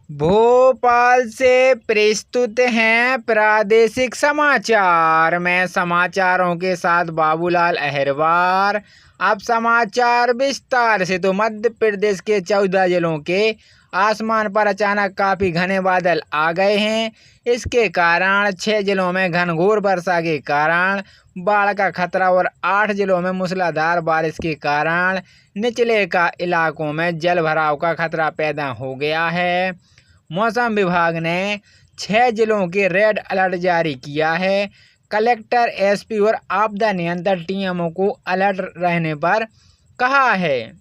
भोपाल से प्रस्तुत हैं प्रादेशिक समाचार। मैं समाचारों के साथ बाबूलाल अहिरवार। अब समाचार विस्तार से। तो मध्य प्रदेश के 14 जिलों के आसमान पर अचानक काफी घने बादल आ गए हैं। इसके कारण 6 जिलों में घनघोर वर्षा के कारण बाढ़ का खतरा और 8 जिलों में मूसलाधार बारिश के कारण निचले का इलाकों में जल भराव का खतरा पैदा हो गया है। मौसम विभाग ने 6 जिलों के रेड अलर्ट जारी किया है। कलेक्टर, एसपी और आपदा नियंत्रण टीएमओ को अलर्ट रहने पर कहा है।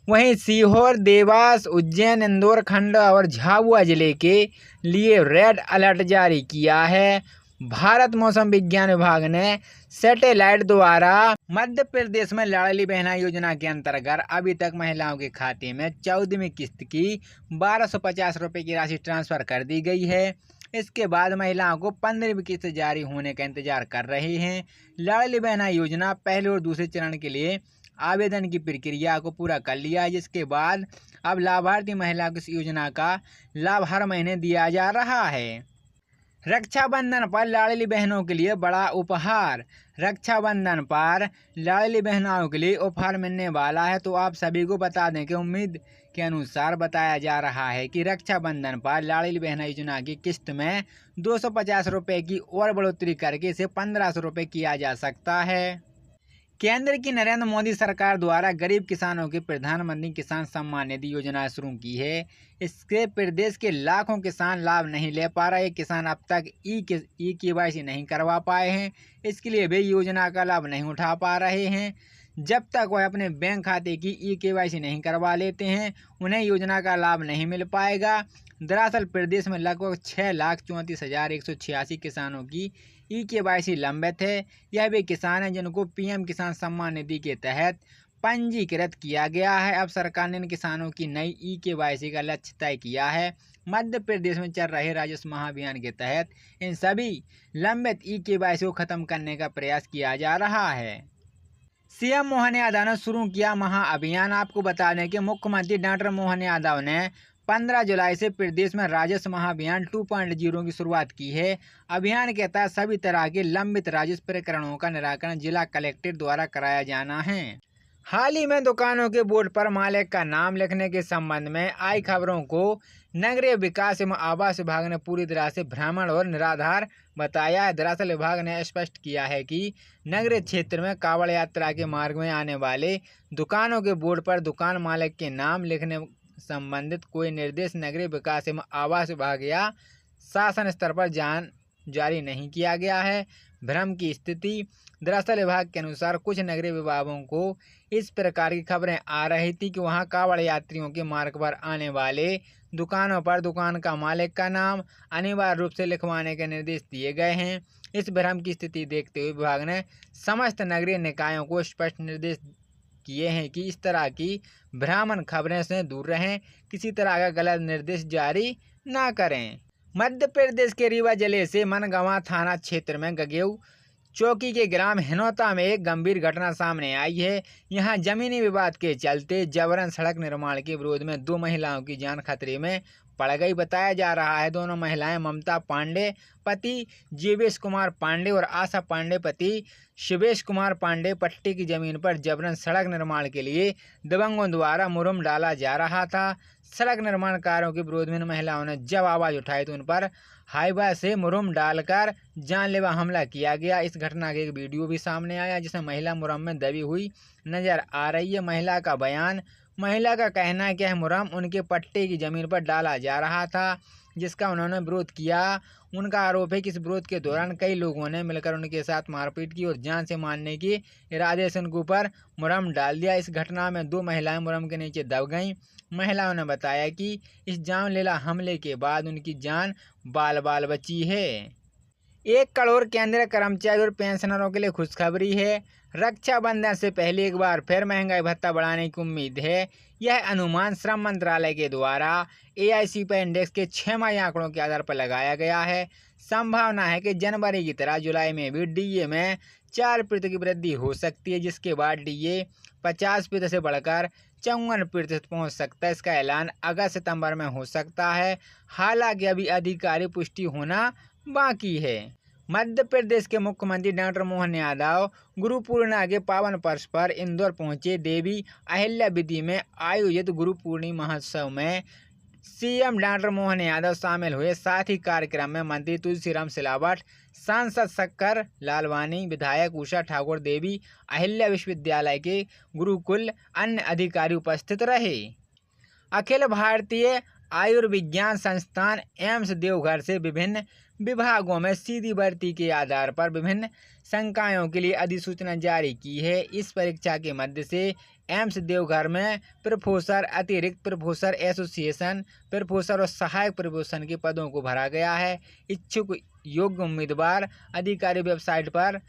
वहीं सीहोर, देवास, उज्जैन, इंदौर, खंडवा और झाबुआ जिले के लिए रेड अलर्ट जारी किया है। भारत मौसम विज्ञान विभाग ने सैटेलाइट द्वारा मध्य प्रदेश में लाडली बहना योजना के अंतर्गत अभी तक महिलाओं के खाते में 14वीं किस्त की 1250 रुपये की राशि ट्रांसफर कर दी गई है। इसके बाद महिलाओं को 15वीं किस्त जारी होने का इंतजार कर रहे हैं। लाडली बहना योजना पहले और दूसरे चरण के लिए आवेदन की प्रक्रिया को पूरा कर लिया है, जिसके बाद अब लाभार्थी महिलाओं को इस योजना का लाभ हर महीने दिया जा रहा है। रक्षाबंधन पर लाडली बहनों के लिए बड़ा उपहार। रक्षाबंधन पर लाडली बहनों के लिए उपहार मिलने वाला है। तो आप सभी को बता दें कि उम्मीद के अनुसार बताया जा रहा है कि रक्षाबंधन पर लाडली बहना योजना की किस्त में 250 रुपये की और बढ़ोतरी करके इसे 1500 रुपये किया जा सकता है। केंद्र की नरेंद्र मोदी सरकार द्वारा गरीब किसानों की प्रधानमंत्री किसान सम्मान निधि योजना शुरू की है। इससे प्रदेश के लाखों किसान लाभ नहीं ले पा रहे। किसान अब तक ई केवाईसी नहीं करवा पाए हैं। इसके लिए वे योजना का लाभ नहीं उठा पा रहे हैं। जब तक वह अपने बैंक खाते की ई केवाईसी नहीं करवा लेते हैं, उन्हें योजना का लाभ नहीं मिल पाएगा। दरअसल प्रदेश में लगभग 6,34,186 किसानों की ई केवाईसी लंबित है। यह वे किसान हैं जिनको पीएम किसान सम्मान निधि के तहत पंजीकृत किया गया है। अब सरकार ने इन किसानों की नई ई केवाईसी का लक्ष्य तय किया है। मध्य प्रदेश में चल रहे राजस्व महाअभियान के तहत इन सभी लंबित ई केवाईसी को खत्म करने का प्रयास किया जा रहा है। सीएम मोहन यादव ने शुरू किया महाअभियान। आपको बता दें कि मुख्यमंत्री डॉक्टर मोहन यादव ने 15 जुलाई से प्रदेश में राजस्व महाअभियान 2.0 की शुरुआत की है। अभियान के तहत सभी तरह के लंबित राजस्व प्रकरणों का निराकरण जिला कलेक्टर द्वारा कराया जाना है। हाल ही में दुकानों के बोर्ड पर मालिक का नाम लिखने के संबंध में आई खबरों को नगरीय विकास एवं आवास विभाग ने पूरी तरह से भ्रमण और निराधार बताया है। दरअसल विभाग ने स्पष्ट किया है कि नगरीय क्षेत्र में कांवड़ यात्रा के मार्ग में आने वाले दुकानों के बोर्ड पर दुकान मालिक के नाम लिखने संबंधित कोई निर्देश नगरीय विकास एवं आवास विभाग या शासन स्तर पर जारी नहीं किया गया है। भ्रम की स्थिति। दरअसल विभाग के अनुसार कुछ नगरीय विभागों को इस प्रकार की खबरें आ रही थी कि वहां कांवड़ यात्रियों के मार्ग पर आने वाले दुकानों पर दुकान का मालिक का नाम अनिवार्य रूप से लिखवाने के निर्देश दिए गए हैं। इस भ्रम की स्थिति देखते हुए विभाग ने समस्त नगरीय निकायों को स्पष्ट निर्देश किए हैं कि इस तरह की भ्रामक खबरें से दूर रहें, किसी तरह का गलत निर्देश जारी ना करें। मध्य प्रदेश के रीवा जिले से मनगांव थाना क्षेत्र में गगेऊ चौकी के ग्राम हिनौता में एक गंभीर घटना सामने आई है। यहां जमीनी विवाद के चलते जबरन सड़क निर्माण के विरोध में 2 महिलाओं की जान खतरे में पड़ गई। बताया जा रहा है दोनों महिलाएं ममता पांडे पति जीवेश कुमार पांडे और आशा पांडे पति शिवेश कुमार पांडे पट्टी की जमीन पर जबरन सड़क निर्माण के लिए दबंगों द्वारा मुरम डाला जा रहा था। सड़क निर्माण कार्यों के विरोध में इन महिलाओं ने जब आवाज उठाई तो उन पर हाइवा से मुरम डालकर जानलेवा हमला किया गया। इस घटना का एक वीडियो भी सामने आया जिसमें महिला मुरम में दबी हुई नजर आ रही है। महिला का बयान। महिला का कहना है कि यह मुरम उनके पट्टे की जमीन पर डाला जा रहा था, जिसका उन्होंने विरोध किया। उनका आरोप है कि इस विरोध के दौरान कई लोगों ने मिलकर उनके साथ मारपीट की और जान से मारने के इरादे से उनके ऊपर मुरम डाल दिया। इस घटना में 2 महिलाएं मुरम के नीचे दब गईं। महिलाओं ने बताया कि इस जानलेवा हमले के बाद उनकी जान बाल बाल बची है। 1 करोड़ केंद्रीय कर्मचारी और पेंशनरों के लिए खुशखबरी है। रक्षाबंधन से पहले एक बार फिर महंगाई भत्ता बढ़ाने की उम्मीद है। यह अनुमान श्रम मंत्रालय के द्वारा एआईसीपी इंडेक्स के 6 आंकड़ों के आधार पर लगाया गया है। संभावना है कि जनवरी की तरह जुलाई में भी डीए में 4% की वृद्धि हो सकती है, जिसके बाद डीए 50% से बढ़कर 54% पहुंच सकता है। इसका ऐलान अगस्त सितंबर में हो सकता है। हालांकि अभी अधिकारिक पुष्टि होना बाकी है। मध्य प्रदेश के मुख्यमंत्री डॉक्टर मोहन यादव गुरु पूर्णिमा के पावन पर्व पर इंदौर पहुंचे। देवी अहिल्यावती में आयोजित गुरु पूर्णिमा महोत्सव में सीएम डॉक्टर मोहन यादव शामिल हुए। साथ ही कार्यक्रम में मंत्री तुलसीराम सिलावट, सांसद शक्कर लालवानी, विधायक उषा ठाकुर, देवी अहिल्या विश्वविद्यालय के गुरुकुल अन्य अधिकारी उपस्थित रहे। अखिल भारतीय आयुर्विज्ञान संस्थान एम्स देवघर से विभिन्न विभागों में सीधी भर्ती के आधार पर विभिन्न संकायों के लिए अधिसूचना जारी की है। इस परीक्षा के मध्य से एम्स देवघर में प्रोफेसर, अतिरिक्त प्रोफेसर, एसोसिएशन प्रोफेसर और सहायक प्रोफेसर के पदों को भरा गया है। इच्छुक योग्य उम्मीदवार अधिकारी वेबसाइट पर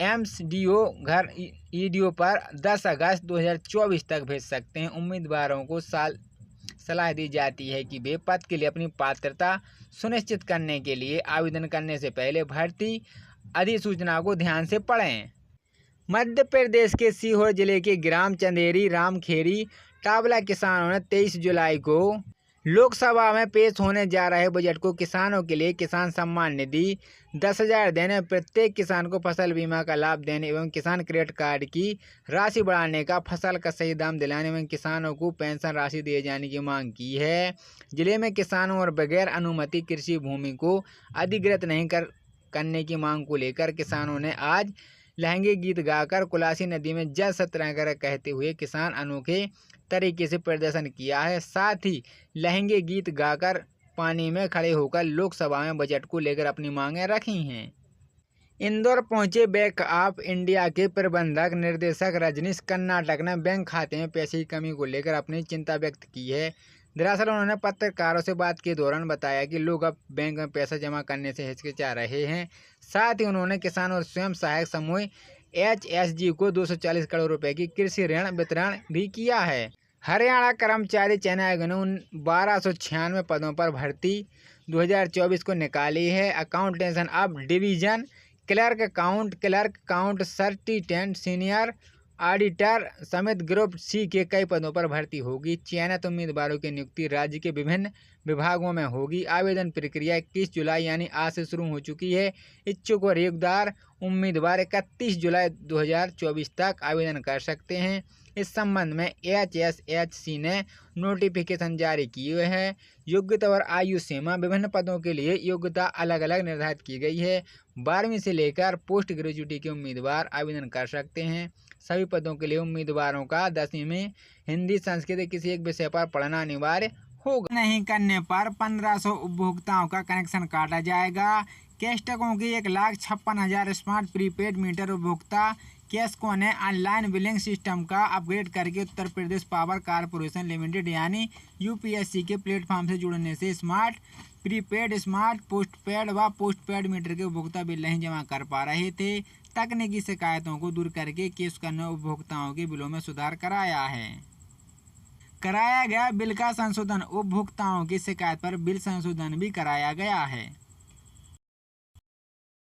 एम्स.डी.ओ. घर ईडीओ पर 10 अगस्त 2024 तक भेज सकते हैं। उम्मीदवारों को सलाह दी जाती है कि वे पद के लिए अपनी पात्रता सुनिश्चित करने के लिए आवेदन करने से पहले भर्ती अधिसूचना को ध्यान से पढ़ें। मध्य प्रदेश के सीहोर जिले के ग्राम चंदेरी रामखेरी टावला किसानों ने 23 जुलाई को लोकसभा में पेश होने जा रहे बजट को किसानों के लिए किसान सम्मान निधि 10,000 देने, प्रत्येक किसान को फसल बीमा का लाभ देने एवं किसान क्रेडिट कार्ड की राशि बढ़ाने का, फसल का सही दाम दिलाने एवं किसानों को पेंशन राशि दिए जाने की मांग की है। जिले में किसानों और बगैर अनुमति कृषि भूमि को अधिग्रहित नहीं करने की मांग को लेकर किसानों ने आज लहंगे गीत गाकर कुलासी नदी में जल सत्याग्रह कहते हुए किसान अनोखे तरीके से प्रदर्शन किया है। साथ ही लहंगे गीत गाकर पानी में खड़े होकर लोकसभा में बजट को लेकर अपनी मांगें रखी हैं। इंदौर पहुंचे बैंक ऑफ इंडिया के प्रबंधक निर्देशक रजनीश कर्नाटक ने बैंक खाते में पैसे की कमी को लेकर अपनी चिंता व्यक्त की है। दरअसल उन्होंने पत्रकारों से बात के दौरान बताया कि लोग अब बैंक में पैसा जमा करने से हिचकिचा रहे हैं। साथ ही उन्होंने किसान और स्वयं सहायक समूह HSG को 240 करोड़ रुपए की कृषि ऋण वितरण भी किया है। हरियाणा कर्मचारी चयन आयोग ने 1296 पदों पर भर्ती 2024 को निकाली है। अकाउंटेंशन अब डिवीजन, क्लर्क अकाउंट, सर्टिटेंट, सीनियर ऑडिटर समेत ग्रुप सी के कई पदों पर भर्ती होगी। चयनित उम्मीदवारों की नियुक्ति राज्य के विभिन्न विभागों में होगी। आवेदन प्रक्रिया 21 जुलाई यानी आज से शुरू हो चुकी है। इच्छुक और योग्यदार उम्मीदवार 31 जुलाई 2024 तक आवेदन कर सकते हैं। इस संबंध में HSHC ने नोटिफिकेशन जारी किए हैं। योग्यता और आयु सीमा विभिन्न पदों के लिए योग्यता अलग अलग निर्धारित की गई है। 12वीं से लेकर पोस्ट ग्रेजुएटी के उम्मीदवार आवेदन कर सकते हैं। सभी पदों के लिए उम्मीदवारों का 10वीं में हिंदी संस्कृत किसी एक विषय पर पढ़ना अनिवार्य होगा। नहीं करने पर 1500 उपभोक्ताओं का कनेक्शन काटा जाएगा। केस्टकों की 1,56,000 स्मार्ट प्रीपेड मीटर उपभोक्ता केस्को ने ऑनलाइन बिलिंग सिस्टम का अपग्रेड करके Uttar Pradesh power corporation limited यानी UPSC के प्लेटफॉर्म से जुड़ने से स्मार्ट प्रीपेड, स्मार्ट पोस्टपेड व पोस्टपेड मीटर के उपभोक्ता बिल नहीं जमा कर पा रहे थे। तकनीकी शिकायतों को दूर करके केस्को ने उपभोक्ताओं के बिलों में सुधार कराया गया बिल का संशोधन। उपभोक्ताओं की शिकायत पर बिल संशोधन भी कराया गया है।